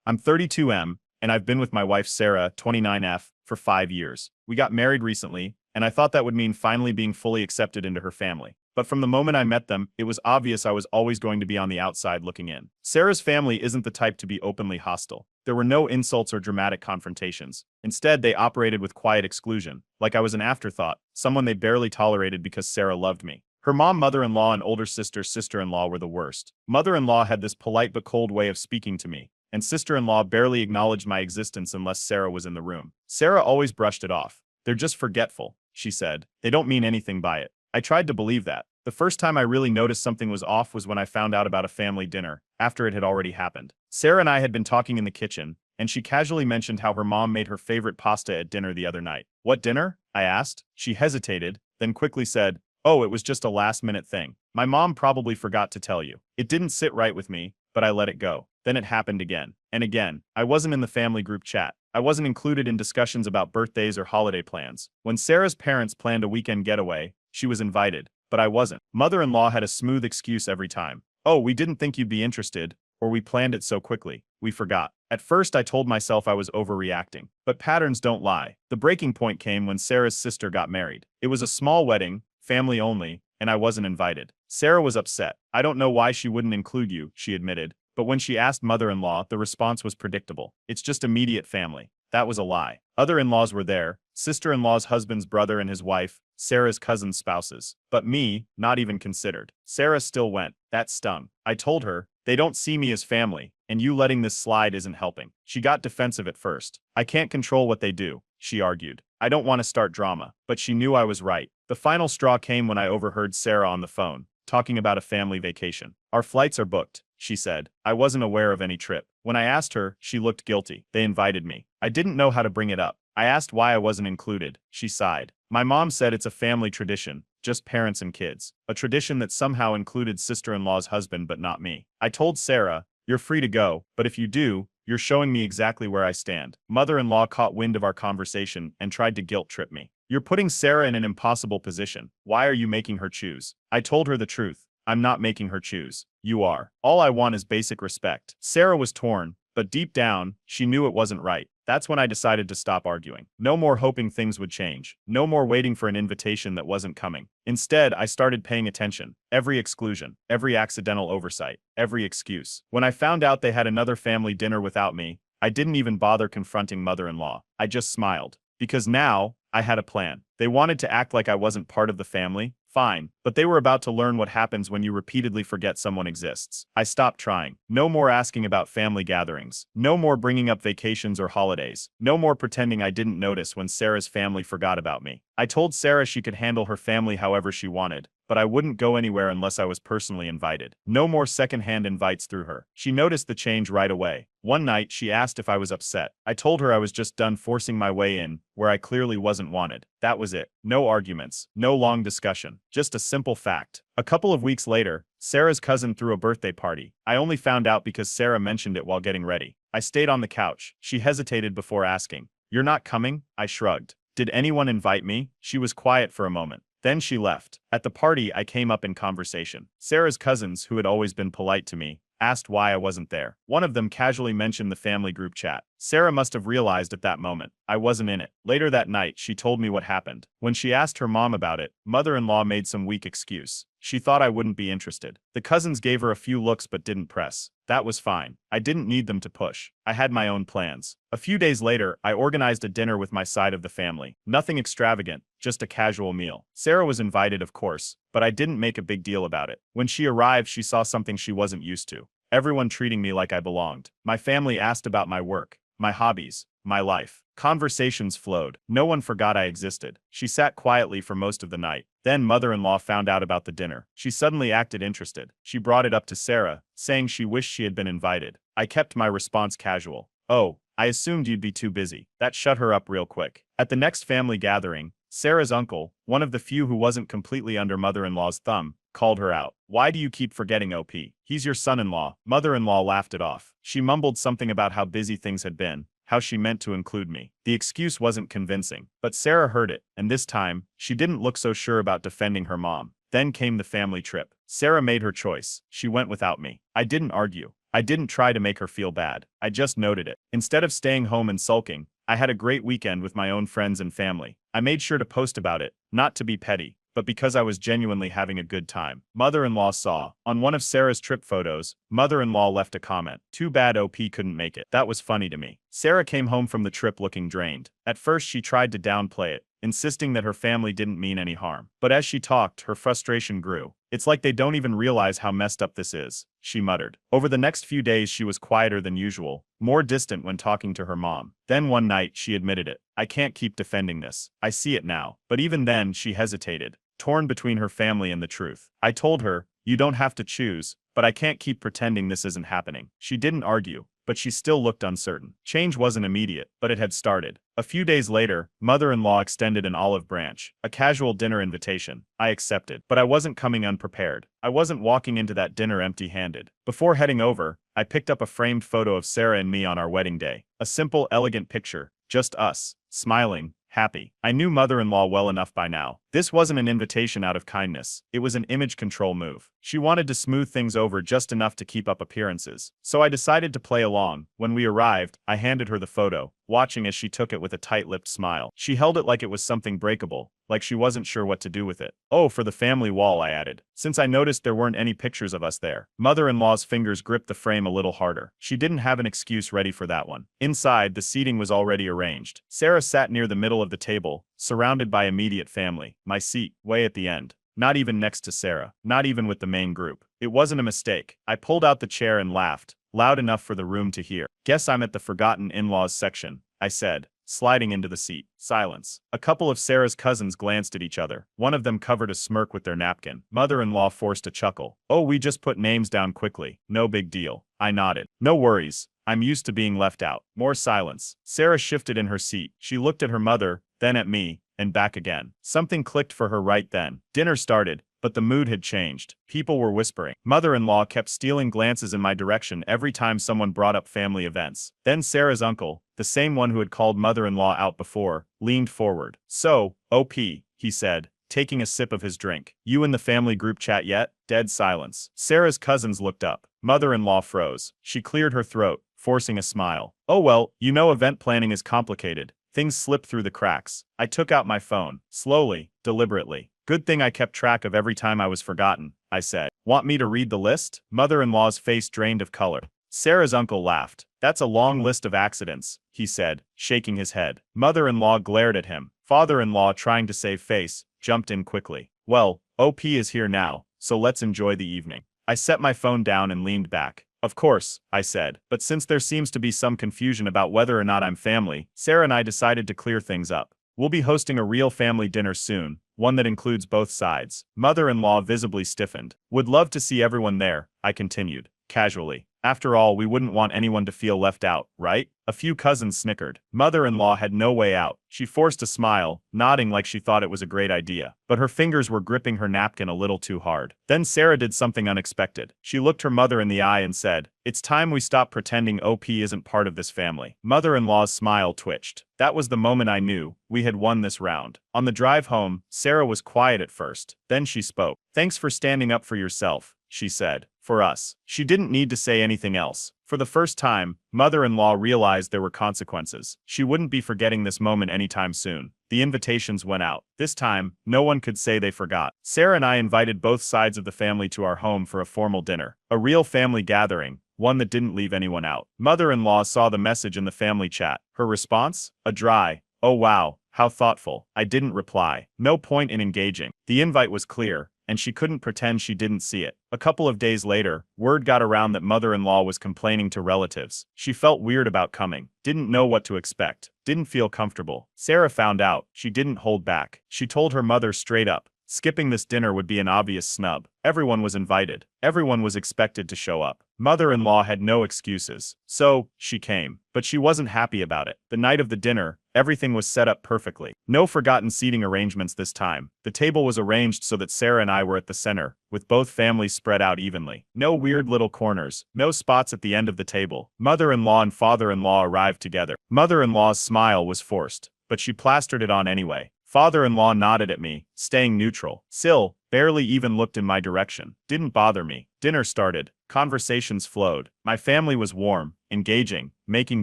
I'm 32M, and I've been with my wife Sarah, 29F, for 5 years. We got married recently, and I thought that would mean finally being fully accepted into her family. But from the moment I met them, it was obvious I was always going to be on the outside looking in. Sarah's family isn't the type to be openly hostile. There were no insults or dramatic confrontations. Instead, they operated with quiet exclusion, like I was an afterthought, someone they barely tolerated because Sarah loved me. Her mom, mother-in-law, and older sister, sister-in-law were the worst. Mother-in-law had this polite but cold way of speaking to me, and sister-in-law barely acknowledged my existence unless Sarah was in the room. Sarah always brushed it off. "They're just forgetful," she said. "They don't mean anything by it." I tried to believe that. The first time I really noticed something was off was when I found out about a family dinner, after it had already happened. Sarah and I had been talking in the kitchen, and she casually mentioned how her mom made her favorite pasta at dinner the other night. "What dinner?" I asked. She hesitated, then quickly said, "Oh, it was just a last-minute thing. My mom probably forgot to tell you." It didn't sit right with me, but I let it go. Then it happened again. And again. I wasn't in the family group chat. I wasn't included in discussions about birthdays or holiday plans. When Sarah's parents planned a weekend getaway, she was invited, but I wasn't. Mother-in-law had a smooth excuse every time. "Oh, we didn't think you'd be interested, or we planned it so quickly. We forgot." At first I told myself I was overreacting, but patterns don't lie. The breaking point came when Sarah's sister got married. It was a small wedding, family only, and I wasn't invited. Sarah was upset. "I don't know why she wouldn't include you," she admitted. But when she asked mother-in-law, the response was predictable. "It's just immediate family." That was a lie. Other in-laws were there, sister-in-law's husband's brother and his wife, Sarah's cousin's spouses. But me, not even considered. Sarah still went. That stung. I told her, "They don't see me as family, and you letting this slide isn't helping." She got defensive at first. "I can't control what they do," she argued. "I don't want to start drama." But she knew I was right. The final straw came when I overheard Sarah on the phone, talking about a family vacation. "Our flights are booked," she said. I wasn't aware of any trip. When I asked her, she looked guilty. "They invited me." I didn't know how to bring it up. I asked why I wasn't included. She sighed. "My mom said it's a family tradition, just parents and kids. A tradition that somehow included sister-in-law's husband but not me." I told Sarah, "You're free to go, but if you do, you're showing me exactly where I stand." Mother-in-law caught wind of our conversation and tried to guilt-trip me. "You're putting Sarah in an impossible position. Why are you making her choose?" I told her the truth. "I'm not making her choose. You are. All I want is basic respect." Sarah was torn, but deep down, she knew it wasn't right. That's when I decided to stop arguing. No more hoping things would change. No more waiting for an invitation that wasn't coming. Instead, I started paying attention. Every exclusion, every accidental oversight, every excuse. When I found out they had another family dinner without me, I didn't even bother confronting mother-in-law. I just smiled. Because now, I had a plan. They wanted to act like I wasn't part of the family. Fine, but they were about to learn what happens when you repeatedly forget someone exists. I stopped trying. No more asking about family gatherings. No more bringing up vacations or holidays. No more pretending I didn't notice when Sarah's family forgot about me. I told Sarah she could handle her family however she wanted, but I wouldn't go anywhere unless I was personally invited. No more secondhand invites through her. She noticed the change right away. One night, she asked if I was upset. I told her I was just done forcing my way in, where I clearly wasn't wanted. That was it. No arguments. No long discussion. Just a simple fact. A couple of weeks later, Sarah's cousin threw a birthday party. I only found out because Sarah mentioned it while getting ready. I stayed on the couch. She hesitated before asking, "You're not coming?" I shrugged. "Did anyone invite me?" She was quiet for a moment. Then she left. At the party, I came up in conversation. Sarah's cousins, who had always been polite to me, asked why I wasn't there. One of them casually mentioned the family group chat. Sarah must have realized at that moment I wasn't in it. Later that night, she told me what happened. When she asked her mom about it, mother-in-law made some weak excuse. She thought I wouldn't be interested. The cousins gave her a few looks but didn't press. That was fine. I didn't need them to push. I had my own plans. A few days later, I organized a dinner with my side of the family. Nothing extravagant, just a casual meal. Sarah was invited, of course, but I didn't make a big deal about it. When she arrived, she saw something she wasn't used to. Everyone treating me like I belonged. My family asked about my work, my hobbies, my life. Conversations flowed. No one forgot I existed. She sat quietly for most of the night. Then mother-in-law found out about the dinner. She suddenly acted interested. She brought it up to Sarah, saying she wished she had been invited. I kept my response casual. "Oh, I assumed you'd be too busy." That shut her up real quick. At the next family gathering, Sarah's uncle, one of the few who wasn't completely under mother-in-law's thumb, called her out. "Why do you keep forgetting OP? He's your son-in-law." Mother-in-law laughed it off. She mumbled something about how busy things had been, how she meant to include me. The excuse wasn't convincing, but Sarah heard it, and this time, she didn't look so sure about defending her mom. Then came the family trip. Sarah made her choice. She went without me. I didn't argue. I didn't try to make her feel bad. I just noted it. Instead of staying home and sulking, I had a great weekend with my own friends and family. I made sure to post about it, not to be petty, but because I was genuinely having a good time. Mother-in-law saw. On one of Sarah's trip photos, mother-in-law left a comment. Too bad OP couldn't make it. That was funny to me. Sarah came home from the trip looking drained. At first she tried to downplay it, insisting that her family didn't mean any harm. But as she talked, her frustration grew. It's like they don't even realize how messed up this is, she muttered. Over the next few days she was quieter than usual, more distant when talking to her mom. Then one night she admitted it. I can't keep defending this. I see it now. But even then she hesitated, torn between her family and the truth. I told her, you don't have to choose, but I can't keep pretending this isn't happening. She didn't argue, but she still looked uncertain. Change wasn't immediate, but it had started. A few days later, mother-in-law extended an olive branch, a casual dinner invitation. I accepted, but I wasn't coming unprepared. I wasn't walking into that dinner empty-handed. Before heading over, I picked up a framed photo of Sarah and me on our wedding day. A simple, elegant picture, just us, smiling, happy. I knew mother-in-law well enough by now. This wasn't an invitation out of kindness. It was an image control move. She wanted to smooth things over just enough to keep up appearances. So I decided to play along. When we arrived, I handed her the photo, watching as she took it with a tight-lipped smile. She held it like it was something breakable, like she wasn't sure what to do with it. Oh, for the family wall, I added, since I noticed there weren't any pictures of us there. Mother-in-law's fingers gripped the frame a little harder. She didn't have an excuse ready for that one. Inside, the seating was already arranged. Sarah sat near the middle of the table, surrounded by immediate family. My seat, way at the end. Not even next to Sarah. Not even with the main group. It wasn't a mistake. I pulled out the chair and laughed, loud enough for the room to hear. Guess I'm at the forgotten in-laws section, I said, sliding into the seat. Silence. A couple of Sarah's cousins glanced at each other. One of them covered a smirk with their napkin. Mother-in-law forced a chuckle. Oh, we just put names down quickly. No big deal. I nodded. No worries. I'm used to being left out. More silence. Sarah shifted in her seat. She looked at her mother, then at me, and back again. Something clicked for her right then. Dinner started, but the mood had changed. People were whispering. Mother-in-law kept stealing glances in my direction every time someone brought up family events. Then Sarah's uncle, the same one who had called mother-in-law out before, leaned forward. So, OP, he said, taking a sip of his drink. You in the family group chat yet? Dead silence. Sarah's cousins looked up. Mother-in-law froze. She cleared her throat, forcing a smile. Oh well, you know event planning is complicated. Things slip through the cracks. I took out my phone. Slowly, deliberately. Good thing I kept track of every time I was forgotten, I said. Want me to read the list? Mother-in-law's face drained of color. Sarah's uncle laughed. That's a long list of accidents, he said, shaking his head. Mother-in-law glared at him. Father-in-law, trying to save face, jumped in quickly. Well, OP is here now, so let's enjoy the evening. I set my phone down and leaned back. Of course, I said, but since there seems to be some confusion about whether or not I'm family, Sarah and I decided to clear things up. We'll be hosting a real family dinner soon, one that includes both sides. Mother-in-law visibly stiffened. Would love to see everyone there, I continued, casually. After all, we wouldn't want anyone to feel left out, right? A few cousins snickered. Mother-in-law had no way out. She forced a smile, nodding like she thought it was a great idea. But her fingers were gripping her napkin a little too hard. Then Sarah did something unexpected. She looked her mother in the eye and said, "It's time we stop pretending OP isn't part of this family." Mother-in-law's smile twitched. That was the moment I knew we had won this round. On the drive home, Sarah was quiet at first. Then she spoke. "Thanks for standing up for yourself," she said. "For us." She didn't need to say anything else. For the first time, mother-in-law realized there were consequences. She wouldn't be forgetting this moment anytime soon. The invitations went out. This time, no one could say they forgot. Sarah and I invited both sides of the family to our home for a formal dinner. A real family gathering, one that didn't leave anyone out. Mother-in-law saw the message in the family chat. Her response? A dry, "Oh wow, how thoughtful." I didn't reply. No point in engaging. The invite was clear, and she couldn't pretend she didn't see it. A couple of days later, word got around that mother-in-law was complaining to relatives. She felt weird about coming, didn't know what to expect, didn't feel comfortable. Sarah found out. She didn't hold back. She told her mother straight up. Skipping this dinner would be an obvious snub. Everyone was invited. Everyone was expected to show up. Mother-in-law had no excuses. So, she came. But she wasn't happy about it. The night of the dinner, everything was set up perfectly. No forgotten seating arrangements this time. The table was arranged so that Sarah and I were at the center, with both families spread out evenly. No weird little corners. No spots at the end of the table. Mother-in-law and father-in-law arrived together. Mother-in-law's smile was forced, but she plastered it on anyway. Father-in-law nodded at me, staying neutral. Still, barely even looked in my direction. Didn't bother me. Dinner started. Conversations flowed. My family was warm, engaging, making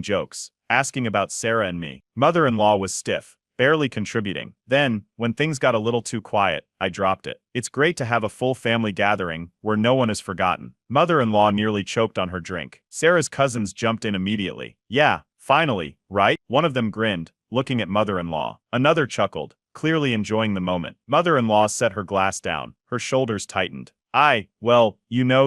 jokes, asking about Sarah and me. Mother-in-law was stiff, barely contributing. Then, when things got a little too quiet, I dropped it. It's great to have a full family gathering where no one is forgotten. Mother-in-law nearly choked on her drink. Sarah's cousins jumped in immediately. Yeah, finally, right? One of them grinned, looking at mother-in-law. Another chuckled, clearly enjoying the moment. Mother-in-law set her glass down. Her shoulders tightened. Well,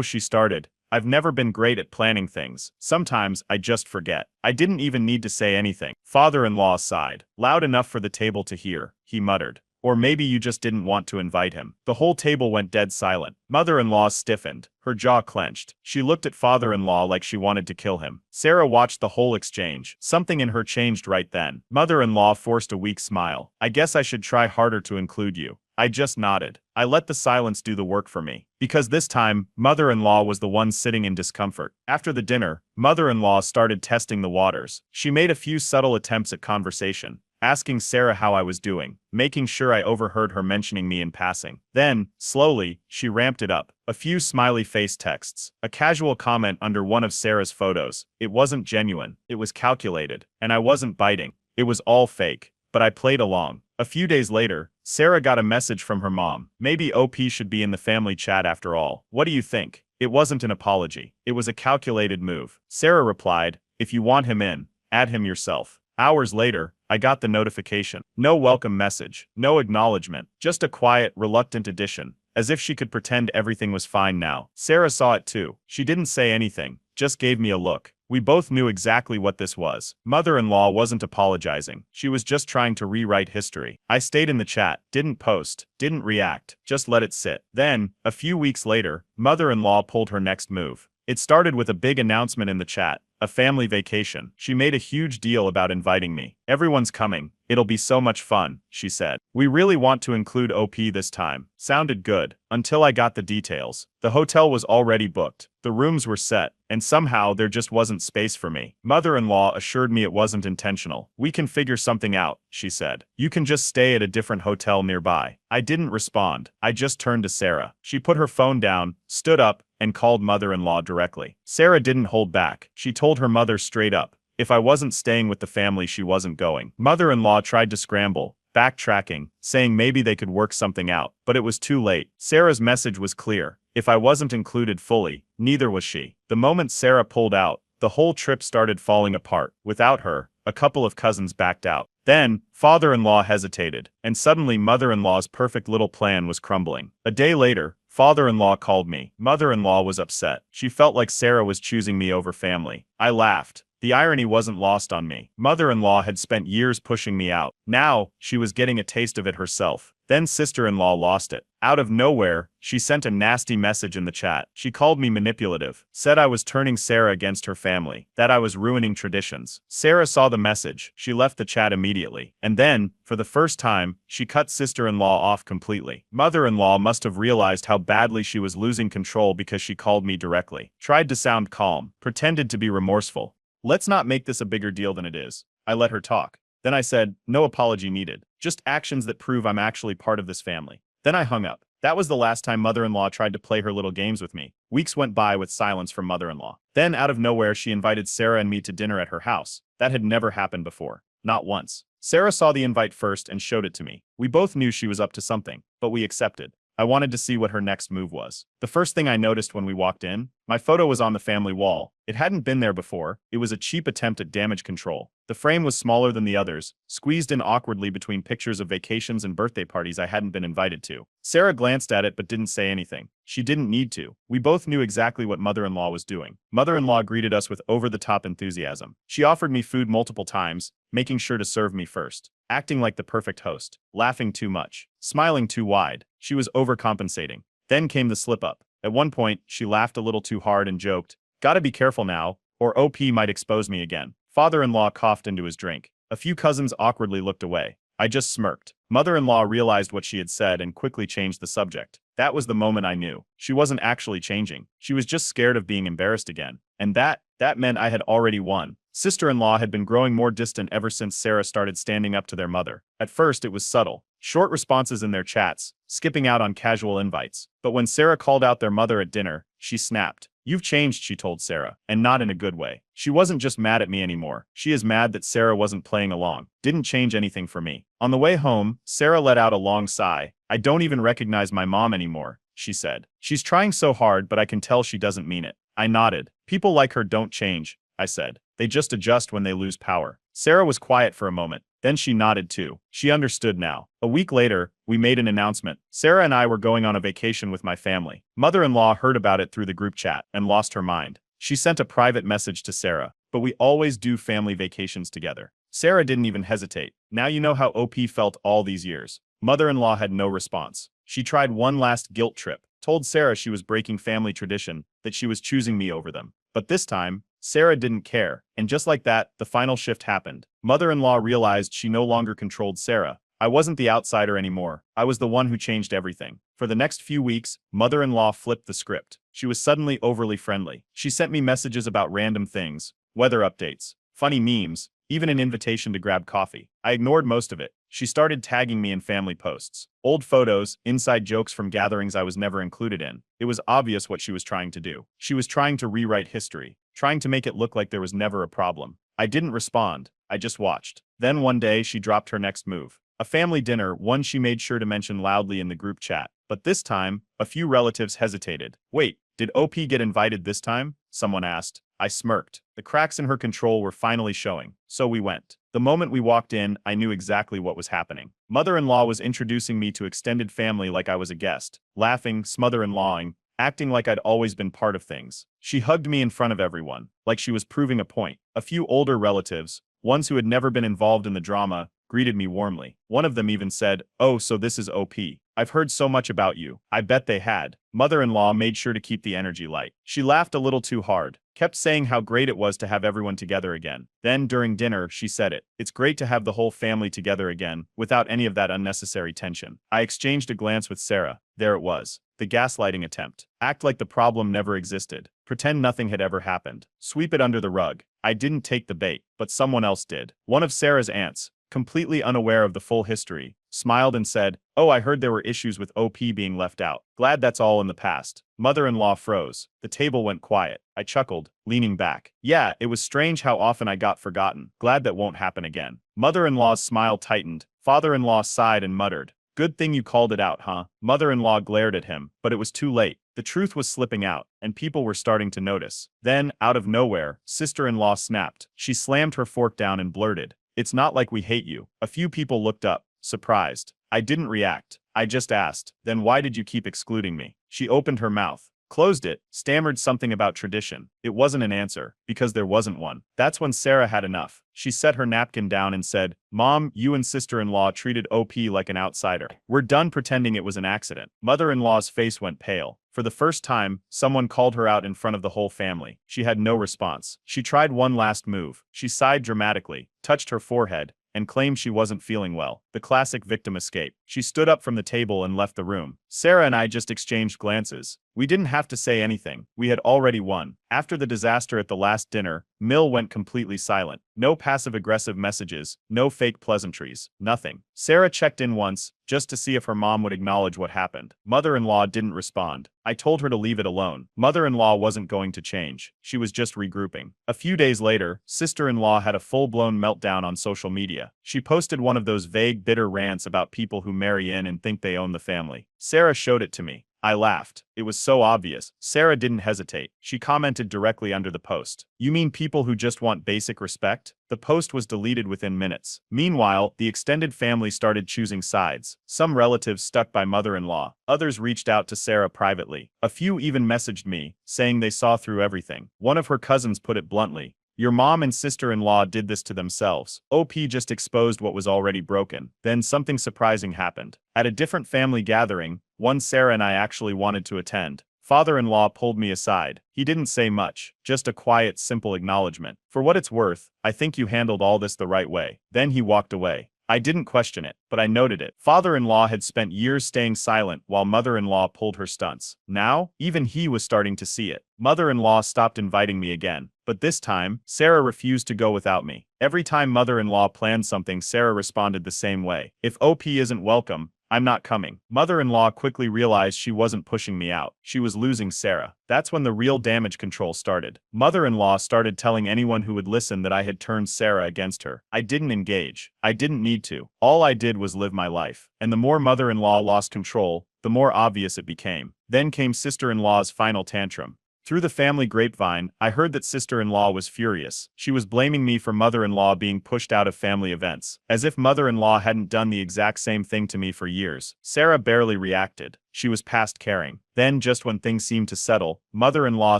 she started. I've never been great at planning things. Sometimes I just forget. I didn't even need to say anything. Father-in-law sighed. Loud enough for the table to hear, he muttered. Or maybe you just didn't want to invite him. The whole table went dead silent. Mother-in-law stiffened. Her jaw clenched. She looked at father-in-law like she wanted to kill him. Sarah watched the whole exchange. Something in her changed right then. Mother-in-law forced a weak smile. I guess I should try harder to include you. I just nodded. I let the silence do the work for me. Because this time, mother-in-law was the one sitting in discomfort. After the dinner, mother-in-law started testing the waters. She made a few subtle attempts at conversation, asking Sarah how I was doing, making sure I overheard her mentioning me in passing. Then, slowly, she ramped it up. A few smiley face texts, a casual comment under one of Sarah's photos. It wasn't genuine. It was calculated. And I wasn't biting. It was all fake. But I played along. A few days later, Sarah got a message from her mom. Maybe OP should be in the family chat after all. What do you think? It wasn't an apology. It was a calculated move. Sarah replied, if you want him in, add him yourself. Hours later, I got the notification. No welcome message, no acknowledgement, just a quiet, reluctant addition, as if she could pretend everything was fine now. Sarah saw it too. She didn't say anything, just gave me a look. We both knew exactly what this was. Mother-in-law wasn't apologizing. She was just trying to rewrite history. I stayed in the chat, didn't post, didn't react, just let it sit. Then, a few weeks later, mother-in-law pulled her next move. It started with a big announcement in the chat, a family vacation. She made a huge deal about inviting me. Everyone's coming. It'll be so much fun, she said. We really want to include OP this time. Sounded good, until I got the details. The hotel was already booked. The rooms were set, and somehow there just wasn't space for me. Mother-in-law assured me it wasn't intentional. We can figure something out, she said. You can just stay at a different hotel nearby. I didn't respond. I just turned to Sarah. She put her phone down, stood up, and called mother-in-law directly. Sarah didn't hold back. She told her mother straight up. If I wasn't staying with the family, she wasn't going. Mother-in-law tried to scramble, backtracking, saying maybe they could work something out, but it was too late. Sarah's message was clear. If I wasn't included fully, neither was she. The moment Sarah pulled out, the whole trip started falling apart. Without her, a couple of cousins backed out. Then, father-in-law hesitated, and suddenly mother-in-law's perfect little plan was crumbling. A day later, father-in-law called me. Mother-in-law was upset. She felt like Sarah was choosing me over family. I laughed. The irony wasn't lost on me. Mother-in-law had spent years pushing me out. Now, she was getting a taste of it herself. Then sister-in-law lost it. Out of nowhere, she sent a nasty message in the chat. She called me manipulative, said I was turning Sarah against her family, that I was ruining traditions. Sarah saw the message. She left the chat immediately. And then, for the first time, she cut sister-in-law off completely. Mother-in-law must have realized how badly she was losing control because she called me directly. Tried to sound calm, pretended to be remorseful. Let's not make this a bigger deal than it is. I let her talk. Then I said, no apology needed. Just actions that prove I'm actually part of this family. Then I hung up. That was the last time mother-in-law tried to play her little games with me. Weeks went by with silence from mother-in-law. Then out of nowhere, she invited Sarah and me to dinner at her house. That had never happened before. Not once. Sarah saw the invite first and showed it to me. We both knew she was up to something, but we accepted. I wanted to see what her next move was. The first thing I noticed when we walked in, my photo was on the family wall. It hadn't been there before. It was a cheap attempt at damage control. The frame was smaller than the others, squeezed in awkwardly between pictures of vacations and birthday parties I hadn't been invited to. Sarah glanced at it but didn't say anything. She didn't need to. We both knew exactly what mother-in-law was doing. Mother-in-law greeted us with over-the-top enthusiasm. She offered me food multiple times, making sure to serve me first. Acting like the perfect host. Laughing too much. Smiling too wide. She was overcompensating. Then came the slip-up. At one point, she laughed a little too hard and joked, "Gotta be careful now, or OP might expose me again." Father-in-law coughed into his drink. A few cousins awkwardly looked away. I just smirked. Mother-in-law realized what she had said and quickly changed the subject. That was the moment I knew. She wasn't actually changing. She was just scared of being embarrassed again. And that meant I had already won. Sister-in-law had been growing more distant ever since Sarah started standing up to their mother. At first, it was subtle. Short responses in their chats, skipping out on casual invites. But when Sarah called out their mother at dinner, she snapped. "You've changed," she told Sarah, and not in a good way. She wasn't just mad at me anymore. She is mad that Sarah wasn't playing along. Didn't change anything for me. On the way home, Sarah let out a long sigh. "I don't even recognize my mom anymore," she said. "She's trying so hard, but I can tell she doesn't mean it." I nodded. "People like her don't change," I said. "They just adjust when they lose power." Sarah was quiet for a moment. Then she nodded too. She understood now. A week later, we made an announcement. Sarah and I were going on a vacation with my family. Mother-in-law heard about it through the group chat and lost her mind. She sent a private message to Sarah, "But we always do family vacations together." Sarah didn't even hesitate. Now you know how OP felt all these years. Mother-in-law had no response. She tried one last guilt trip, told Sarah she was breaking family tradition, that she was choosing me over them. But this time, Sarah didn't care, and just like that, the final shift happened. Mother-in-law realized she no longer controlled Sarah. I wasn't the outsider anymore. I was the one who changed everything. For the next few weeks, mother-in-law flipped the script. She was suddenly overly friendly. She sent me messages about random things, weather updates, funny memes, even an invitation to grab coffee. I ignored most of it. She started tagging me in family posts. Old photos, inside jokes from gatherings I was never included in. It was obvious what she was trying to do. She was trying to rewrite history, trying to make it look like there was never a problem. I didn't respond. I just watched. Then one day she dropped her next move. A family dinner, one she made sure to mention loudly in the group chat. But this time, a few relatives hesitated. "Wait, did OP get invited this time?" someone asked. I smirked. The cracks in her control were finally showing. So we went. The moment we walked in, I knew exactly what was happening. Mother-in-law was introducing me to extended family like I was a guest, laughing, smother-in-lawing, acting like I'd always been part of things. She hugged me in front of everyone, like she was proving a point. A few older relatives, ones who had never been involved in the drama, greeted me warmly. One of them even said, "Oh, so this is OP. I've heard so much about you." I bet they had. Mother-in-law made sure to keep the energy light. She laughed a little too hard, kept saying how great it was to have everyone together again. Then, during dinner, she said it. "It's great to have the whole family together again, without any of that unnecessary tension." I exchanged a glance with Sarah. There it was. The gaslighting attempt. Act like the problem never existed. Pretend nothing had ever happened. Sweep it under the rug. I didn't take the bait, but someone else did. One of Sarah's aunts, completely unaware of the full history, smiled and said, "Oh, I heard there were issues with OP being left out. Glad that's all in the past." Mother-in-law froze. The table went quiet. I chuckled, leaning back. "Yeah, it was strange how often I got forgotten. Glad that won't happen again." Mother-in-law's smile tightened. Father-in-law sighed and muttered, "Good thing you called it out, huh?" Mother-in-law glared at him, but it was too late. The truth was slipping out, and people were starting to notice. Then, out of nowhere, sister-in-law snapped. She slammed her fork down and blurted, "It's not like we hate you." A few people looked up, surprised. I didn't react. I just asked, "Then why did you keep excluding me?" She opened her mouth, closed it, stammered something about tradition. It wasn't an answer, because there wasn't one. That's when Sarah had enough. She set her napkin down and said, "Mom, you and sister-in-law treated OP like an outsider. We're done pretending it was an accident." Mother-in-law's face went pale. For the first time, someone called her out in front of the whole family. She had no response. She tried one last move. She sighed dramatically, touched her forehead, and claimed she wasn't feeling well. The classic victim escape. She stood up from the table and left the room. Sarah and I just exchanged glances. We didn't have to say anything. We had already won. After the disaster at the last dinner, Mill went completely silent. No passive-aggressive messages, no fake pleasantries, nothing. Sarah checked in once, just to see if her mom would acknowledge what happened. Mother-in-law didn't respond. I told her to leave it alone. Mother-in-law wasn't going to change. She was just regrouping. A few days later, sister-in-law had a full-blown meltdown on social media. She posted one of those vague, bitter rants about people who marry in and think they own the family. Sarah showed it to me. I laughed. It was so obvious. Sarah didn't hesitate. She commented directly under the post. "You mean people who just want basic respect?" The post was deleted within minutes. Meanwhile, the extended family started choosing sides. Some relatives stuck by mother-in-law. Others reached out to Sarah privately. A few even messaged me, saying they saw through everything. One of her cousins put it bluntly, "Your mom and sister-in-law did this to themselves. OP just exposed what was already broken." Then something surprising happened. At a different family gathering, one Sarah and I actually wanted to attend, father-in-law pulled me aside. He didn't say much, just a quiet, simple acknowledgement. "For what it's worth, I think you handled all this the right way." Then he walked away. I didn't question it, but I noted it. Father-in-law had spent years staying silent while mother-in-law pulled her stunts. Now, even he was starting to see it. Mother-in-law stopped inviting me again, but this time, Sarah refused to go without me. Every time mother-in-law planned something, Sarah responded the same way. "If OP isn't welcome, I'm not coming. Mother-in-law quickly realized she wasn't pushing me out. She was losing Sarah. That's when the real damage control started. Mother-in-law started telling anyone who would listen that I had turned Sarah against her. I didn't engage. I didn't need to. All I did was live my life. And the more mother-in-law lost control, the more obvious it became. Then came sister-in-law's final tantrum. Through the family grapevine, I heard that sister-in-law was furious. She was blaming me for mother-in-law being pushed out of family events, as if mother-in-law hadn't done the exact same thing to me for years. Sarah barely reacted. She was past caring. Then, just when things seemed to settle, mother-in-law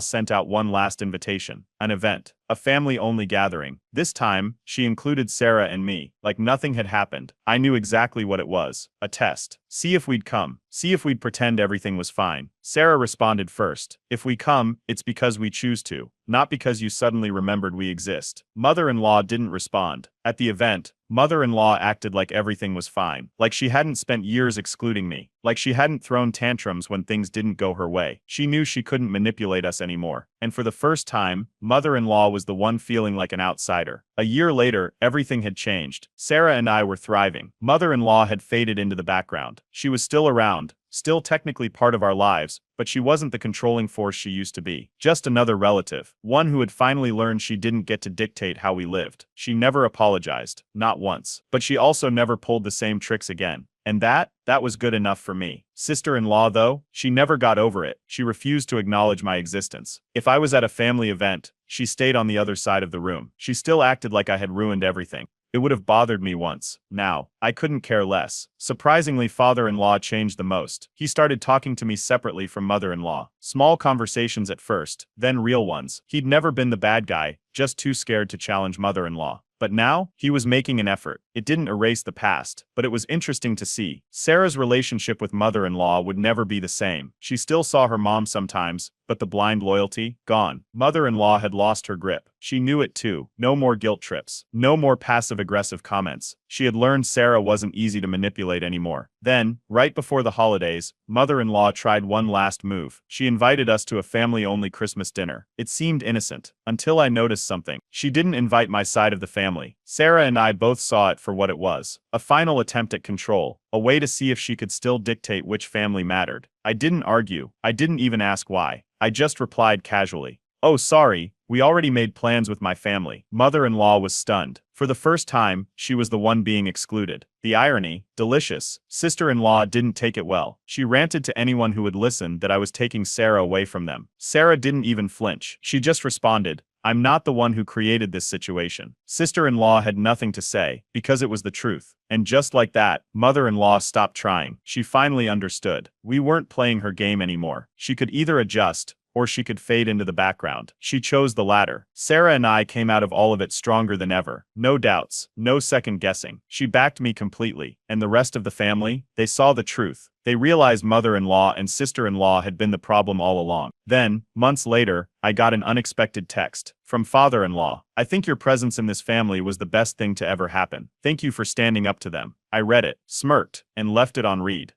sent out one last invitation. An event. A family-only gathering. This time, she included Sarah and me. Like nothing had happened. I knew exactly what it was. A test. See if we'd come. See if we'd pretend everything was fine. Sarah responded first. If we come, it's because we choose to. Not because you suddenly remembered we exist. Mother-in-law didn't respond. At the event, mother-in-law acted like everything was fine. Like she hadn't spent years excluding me. Like she hadn't thrown tantrums when things didn't go her way. She knew she couldn't manipulate us anymore. And for the first time, mother-in-law was the one feeling like an outsider. A year later, everything had changed. Sarah and I were thriving. Mother-in-law had faded into the background. She was still around, still technically part of our lives, but she wasn't the controlling force she used to be. Just another relative. One who had finally learned she didn't get to dictate how we lived. She never apologized. Not once. But she also never pulled the same tricks again. And that was good enough for me. Sister-in-law, though, she never got over it. She refused to acknowledge my existence. If I was at a family event, she stayed on the other side of the room. She still acted like I had ruined everything. It would have bothered me once. Now, I couldn't care less. Surprisingly, father-in-law changed the most. He started talking to me separately from mother-in-law. Small conversations at first, then real ones. He'd never been the bad guy, just too scared to challenge mother-in-law. But now, he was making an effort. It didn't erase the past, but it was interesting to see. Sarah's relationship with mother-in-law would never be the same. She still saw her mom sometimes, but the blind loyalty, gone. Mother-in-law had lost her grip. She knew it too. No more guilt trips. No more passive-aggressive comments. She had learned Sarah wasn't easy to manipulate anymore. Then, right before the holidays, mother-in-law tried one last move. She invited us to a family-only Christmas dinner. It seemed innocent, until I noticed something. She didn't invite my side of the family. Sarah and I both saw it for what it was. A final attempt at control. A way to see if she could still dictate which family mattered. I didn't argue. I didn't even ask why. I just replied casually. "Oh, sorry, we already made plans with my family." Mother-in-law was stunned. For the first time, she was the one being excluded. The irony, delicious. Sister-in-law didn't take it well. She ranted to anyone who would listen that I was taking Sarah away from them. Sarah didn't even flinch. She just responded, "I'm not the one who created this situation." Sister-in-law had nothing to say, because it was the truth. And just like that, mother-in-law stopped trying. She finally understood. We weren't playing her game anymore. She could either adjust, or she could fade into the background. She chose the latter. Sarah and I came out of all of it stronger than ever. No doubts, no second guessing. She backed me completely. And the rest of the family, they saw the truth. They realized mother-in-law and sister-in-law had been the problem all along. Then, months later, I got an unexpected text from father-in-law. "I think your presence in this family was the best thing to ever happen. Thank you for standing up to them." I read it, smirked, and left it on read.